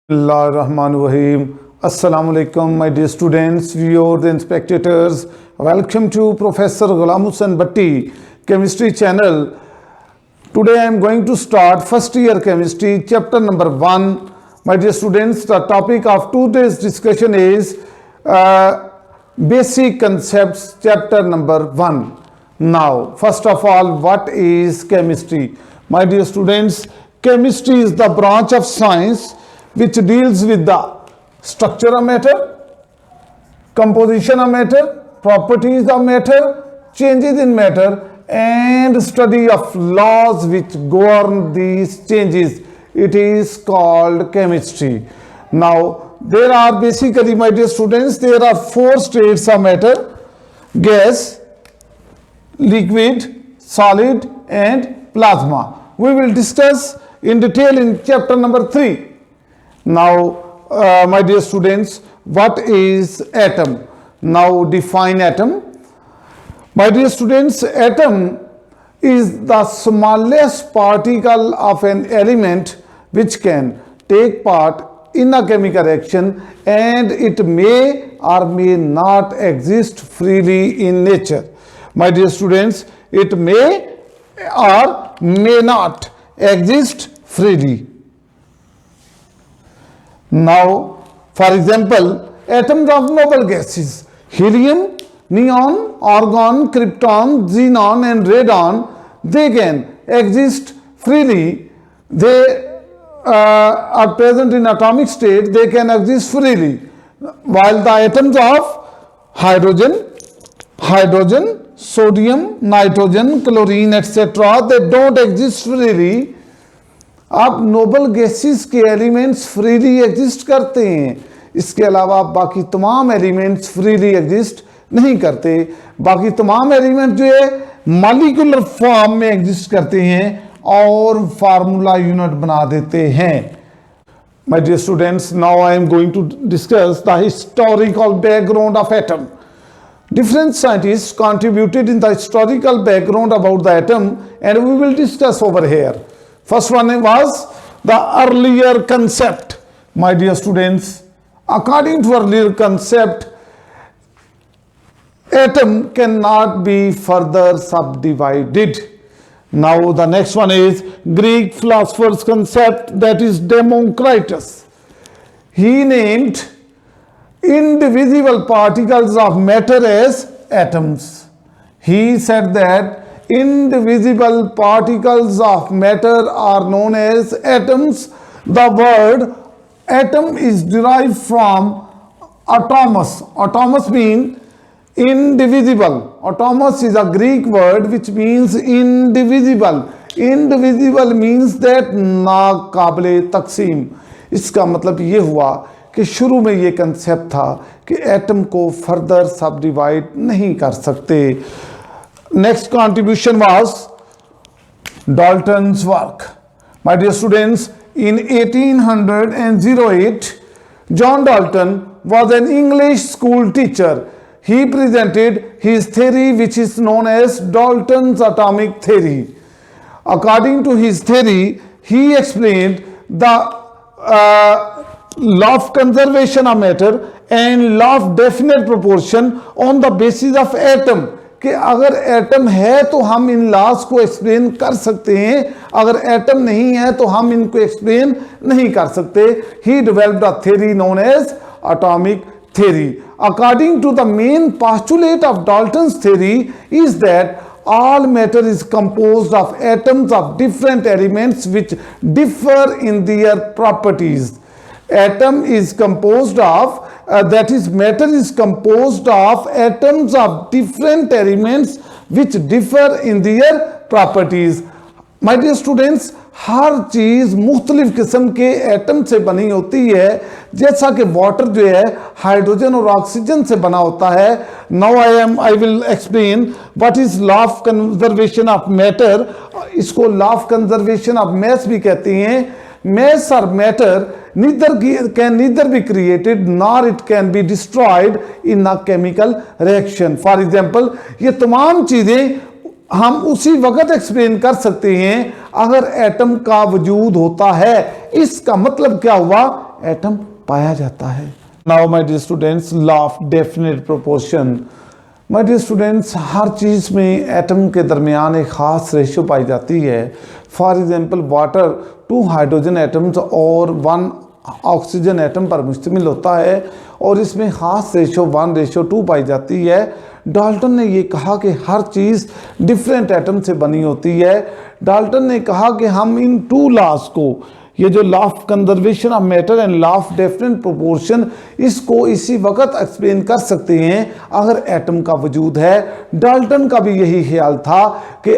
Bismillahirrahmanirrahim. Assalamu alaikum, my dear students, viewers and spectators. Welcome to Professor Ghulam Hussain Bhatti Chemistry channel. Today I am going to start first year chemistry chapter number 1. My dear students, the topic of today's discussion is basic concepts chapter number 1. Now, first of all, what is chemistry? My dear students, chemistry is the branch of science which deals with the structure of matter, composition of matter, properties of matter, changes in matter, and study of laws which govern these changes. It is called chemistry. Now, there are basically, my dear students, there are 4 states of matter: gas, liquid, solid, and plasma. We will discuss in detail in chapter number 3. Now, my dear students, what is atom? Now, define atom. My dear students, atom is the smallest particle of an element which can take part in a chemical reaction, and it may or may not exist freely in nature. My dear students, it may or may not exist freely. Now, for example, atoms of noble gases: helium, neon, argon, krypton, xenon, and radon, they can exist freely. They are present in atomic state, they can exist freely. While the atoms of hydrogen, sodium, nitrogen, chlorine, etc., they don't exist freely. अब noble gases के elements freely exist करते हैं, इसके अलावा बाकी तमाम elements freely exist नहीं करते. बाकी तमाम एलिमेंट जो है मॉलिक्यूलर फॉर्म में एग्जिस्ट करते हैं और फार्मूला यूनिट बना देते हैं. My dear students, now I am going to discuss the historical background of atom. Different scientists contributed in the historical background about the atom, and we will discuss over here. First one was the earlier concept. My dear students, according to earlier concept, atom cannot be further subdivided. Now the next one is Greek philosopher's concept, that is Democritus. He named indivisible particles of matter as atoms. He said that indivisible particles of matter are known as atoms. The word atom is derived from atomos. Atomos means indivisible. Atomos is a Greek word which means indivisible. Indivisible means that ना काबिले तकसीम. इसका मतलब ये हुआ कि शुरू में ये कंसेप्ट था कि एटम को फर्दर सब डिवाइड नहीं कर सकते. Next contribution was Dalton's work. My dear students, in 1808, John Dalton was an English school teacher. He presented his theory, which is known as Dalton's atomic theory. According to his theory, he explained the law of conservation of matter and law of definite proportion on the basis of atom. कि अगर atom है तो हम in laws को explain कर सकते हैं, अगर एटम नहीं है तो हम इनको एक्सप्लेन नहीं कर सकते. He developed a theory known as atomic theory. According to the main postulate of Dalton's theory is that all matter is composed of atoms of different elements which differ in their properties. Atom is composed of that is, matter is composed of atoms of different elements which differ in their properties. My dear students, हर चीज़ मुख्तलिफ किस्म के atom से बनी होती है, जैसा कि water जो है हाइड्रोजन और ऑक्सीजन से बना होता है. Now I will explain what is law of conservation of matter. इसको law of conservation of mass भी कहते हैं. Mass or matter can neither be created nor it can be destroyed in a chemical reaction. For example, ये तमाम चीज़ें हम उसी वक्त एक्सप्लेन कर सकते हैं अगर एटम का वजूद होता है. इसका मतलब क्या हुआ? एटम पाया जाता है। Now my dear students, law of definite proportion. My dear students, हर चीज़ में एटम के दरमियान एक ख़ास रेशो पाई जाती है। For example water 2 hydrogen atoms और 1 ऑक्सीजन एटम पर मुश्तमिल होता है और इसमें ख़ास रेशो 1:2 पाई जाती है। डाल्टन ने ये कहा कि हर चीज़ डिफरेंट एटम से बनी होती है। डाल्टन ने कहा कि हम इन 2 लॉज को, ये जो law of conservation of matter and law of definite proportion, इसको इसी वक्त एक्सप्लेन कर सकते हैं अगर एटम का वजूद है। डाल्टन का भी यही ख्याल था कि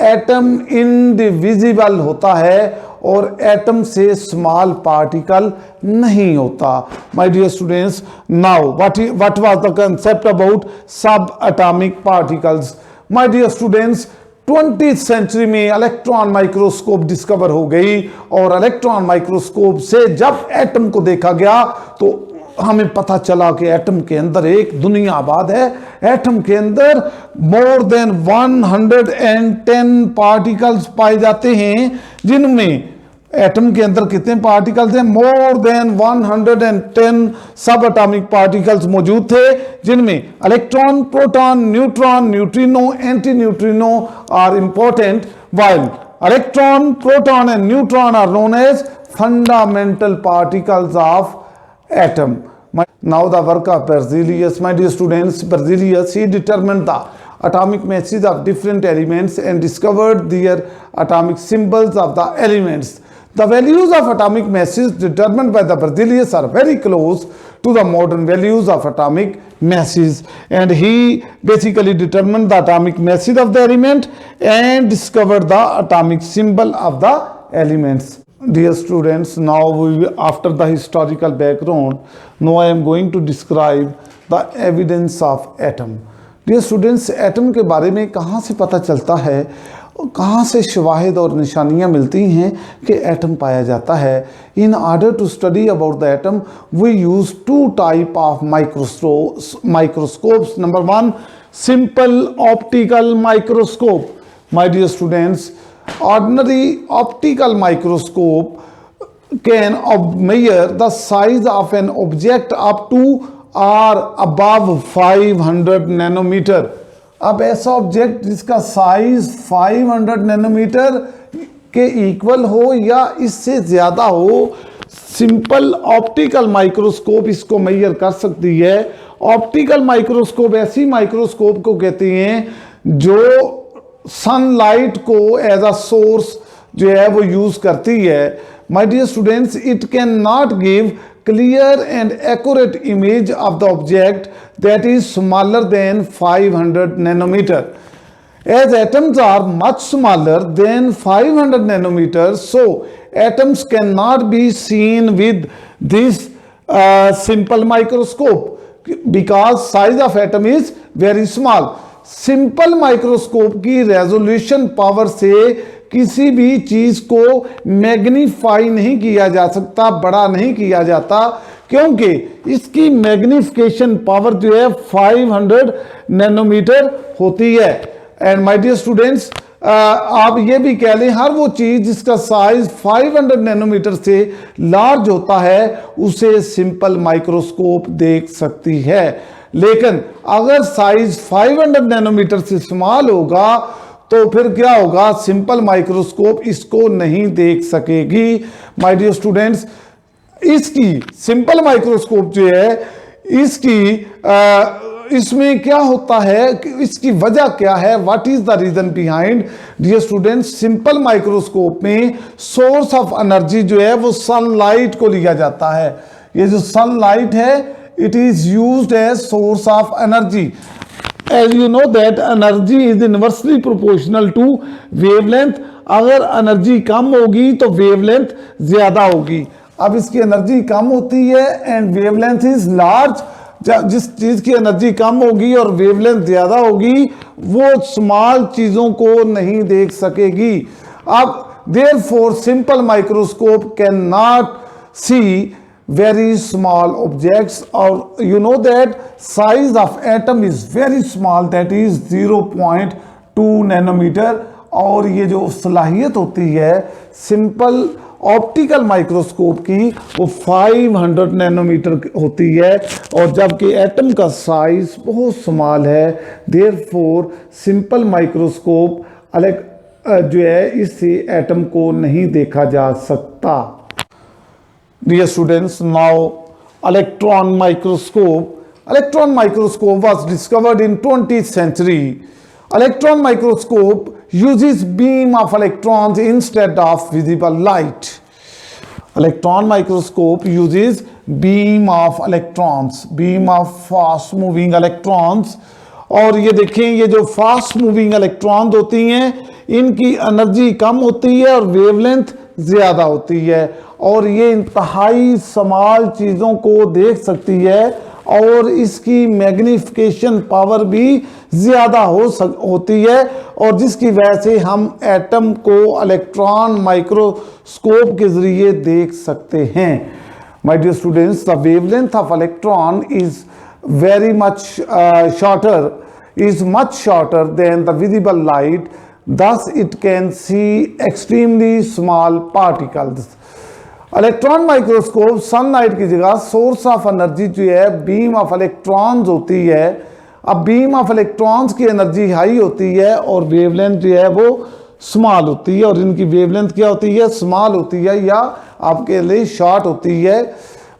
एटम इनडिविजिबल होता है और एटम से स्मॉल पार्टिकल नहीं होता। My dear students, now what was the concept about sub atomic particles. My dear students, 20th century में इलेक्ट्रॉन माइक्रोस्कोप डिस्कवर हो गई और इलेक्ट्रॉन माइक्रोस्कोप से जब एटम को देखा गया तो हमें पता चला कि एटम के अंदर एक दुनिया आबाद है। एटम के अंदर मोर देन 110 पार्टिकल्स पाए जाते हैं, जिनमें एटम के अंदर कितने पार्टिकल्स हैं? मोर देन 110 सब एटॉमिक पार्टिकल्स मौजूद थे, जिनमें electron, proton, neutron, neutrino, anti neutrino are important, while electron, proton and neutron are known as fundamental particles of atom. Now the work of Berzelius, my dear students. Berzelius, he determined the atomic masses of different elements and discovered their atomic symbols of the elements. The values of atomic masses determined by the Berzelius are very close to the modern values of atomic masses, and he basically determined the atomic masses of the element and discovered the atomic symbol of the elements. Dear students, now after the historical background, now I am going to describe the evidence of atom. Dear students, atom के बारे में कहाँ से पता चलता है, कहाँ से शवाहिद और निशानियाँ मिलती हैं कि एटम पाया जाता है? In order to study about the atom, we use 2 types of microscopes. Number 1, simple optical microscope. My dear students, ordinary optical microscope can measure the size of an object up to or above 500 nanometer. अब ऐसा object जिसका size 500 nanometre के equal हो या इससे ज़्यादा हो, simple optical microscope इसको मेजर कर सकती है। ऑप्टिकल माइक्रोस्कोप ऐसी माइक्रोस्कोप को कहते हैं जो सनलाइट को एज अ सोर्स जो है वो यूज़ करती है। My dear students, it can not give clear and accurate image of the object that is smaller than 500 nanometer. As atoms are much smaller than 500 nanometers, so atoms cannot be seen with this simple microscope because size of atom is very small. Simple microscope की resolution power से किसी भी चीज को magnify नहीं किया जा सकता, बड़ा नहीं किया जाता, क्योंकि इसकी मैग्निफिकेशन पावर जो है 500 नैनोमीटर होती है। एंड माय डियर स्टूडेंट्स, आप ये भी कह लें हर वो चीज जिसका साइज 500 नैनोमीटर से लार्ज होता है उसे सिंपल माइक्रोस्कोप देख सकती है, लेकिन अगर साइज 500 नैनोमीटर से स्मॉल होगा तो फिर क्या होगा? सिंपल माइक्रोस्कोप इसको नहीं देख सकेगी। माय डियर स्टूडेंट्स, इसकी सिंपल माइक्रोस्कोप जो है इसमें क्या होता है, इसकी वजह क्या है? What is the reason behind? Dear students, simple microscope में सोर्स ऑफ एनर्जी जो है वो सनलाइट को लिया जाता है। ये जो सनलाइट है, it is used as source of energy. As you know that energy is inversely proportional to wavelength. अगर एनर्जी कम होगी तो वेवलेंथ ज्यादा होगी। अब इसकी एनर्जी कम होती है एंड वेवलेंथ इज लार्ज। जिस चीज की एनर्जी कम होगी और वेवलेंथ ज्यादा होगी वो स्मॉल चीजों को नहीं देख सकेगी। अब therefore simple microscope cannot see very small objects, or you know that size of atom is very small, that is 0.2 nanometer, और ये जो सलाहियत होती है सिंपल ऑप्टिकल माइक्रोस्कोप की वो 500 नैनोमीटर होती है, और जबकि एटम का साइज बहुत स्मॉल है, देयरफॉर सिंपल माइक्रोस्कोप अलग जो है इससे एटम को नहीं देखा जा सकता। Dear students, now electron microscope. Electron microscope was discovered in 20th century. Electron microscope uses beam of electrons instead of visible light. Electron microscope uses beam of electrons, beam of fast moving electrons. और ये देखें, ये जो fast moving electrons होती हैं इनकी energy कम होती है और वेवलेंथ ज़्यादा होती है, और ये इंतहाई स्मॉल चीज़ों को देख सकती है और इसकी मैग्निफिकेशन पावर भी ज़्यादा होती है, और जिसकी वजह से हम एटम को इलेक्ट्रॉन माइक्रोस्कोप के ज़रिए देख सकते हैं। My dear students, the wavelength of electron is very much shorter than the visible light, thus it can see extremely small particles. Electron microscope sunlight की जगह सोर्स ऑफ एनर्जी जो है बीम ऑफ इलेक्ट्रॉन्स होती है। अब beam of electrons की energy high होती है और वेवलेंथ जो है वो स्मॉल होती है, और इनकी वेवलेंथ क्या होती है, स्मॉल होती है या आपके लिए शॉर्ट होती है।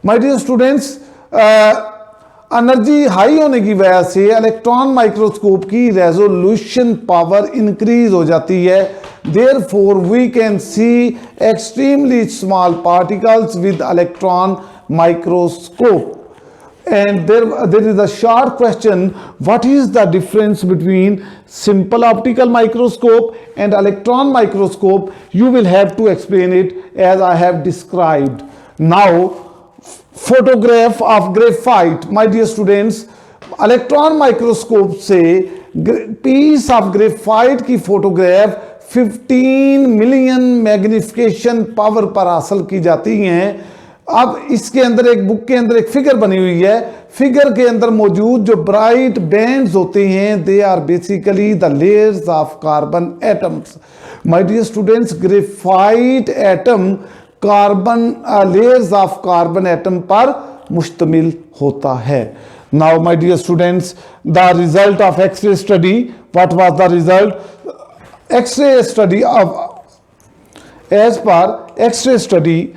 My dear students, energy high होने की वजह से इलेक्ट्रॉन माइक्रोस्कोप की रेजोल्यूशन पावर इंक्रीज हो जाती है, therefore we can see extremely small particles with electron microscope. And there is a short question, what is the difference between simple optical microscope and electron microscope? You will have to explain it as I have described. Now, photograph of graphite. My dear students, electron microscope से piece of graphite की photograph 15 million magnification power पर हासिल की जाती हैं। अब इसके अंदर एक बुक के अंदर एक फिगर बनी हुई है, फिगर के अंदर मौजूद जो ब्राइट बैंड्स होते हैं they are basically the layers of carbon atoms. My dear students, graphite atom carbon layers of carbon atom पर मुश्तमिल होता है। Now my dear students, the result of x ray study, what was the result? X ray study of, as per x ray study,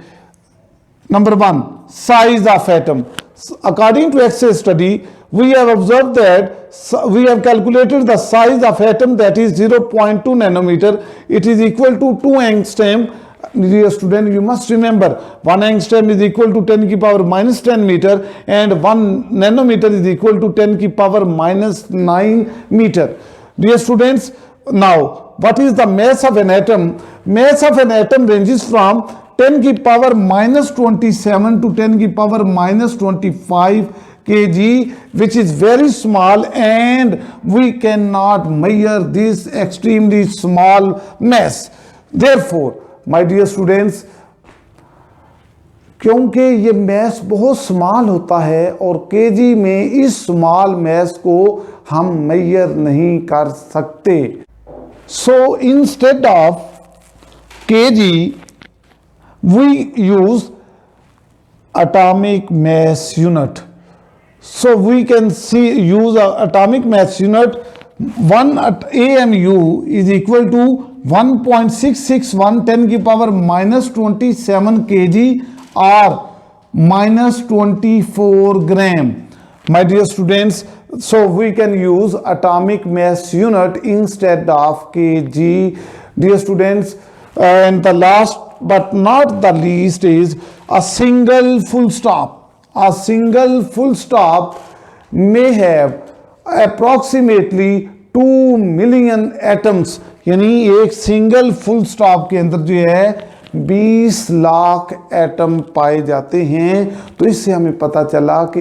number 1, size of atom. According to X-ray study, we have observed that we have calculated the size of atom, that is 0.2 nanometer. It is equal to 2 angstrom. Dear student, you must remember 1 angstrom is equal to 10 की power minus 10 meter, and 1 nanometer is equal to 10 की power minus 9 meter. Dear students, now what is the mass of an atom? Mass of an atom ranges from 10 की power minus 27 to 10 की power minus 25 kg, which is very small, and we cannot measure this extremely small mass. Therefore, my dear students, क्योंकि ये mess बहुत small होता है और KG में इस स्मॉल मैस को हम मेजर नहीं कर सकते, so instead of KG we use atomic mass unit. So we can use atomic mass unit. 1 AMU is equal to 1.661 10 की power minus 27 kg or minus 24 gram. My dear students, so we can use atomic mass unit instead of kg. Dear students, and the last but not the least is a single full stop. A single full stop may have approximately 2 million atoms. यानी एक single full stop के अंदर जो है 20 lakh atom पाए जाते हैं। तो इससे हमें पता चला कि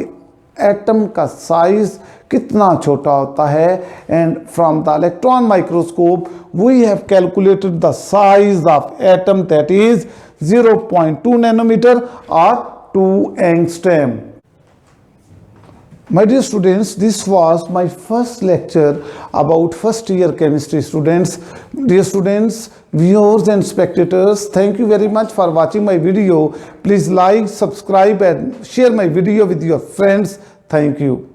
एटम का साइज कितना छोटा होता है। And from the electron microscope we have calculated the size of atom, that is 0.2 nanometre और 2 angstrom. My dear students, this was my first lecture about first year chemistry students. Dear students, viewers and spectators, thank you very much for watching my video. Please like, subscribe and share my video with your friends. Thank you.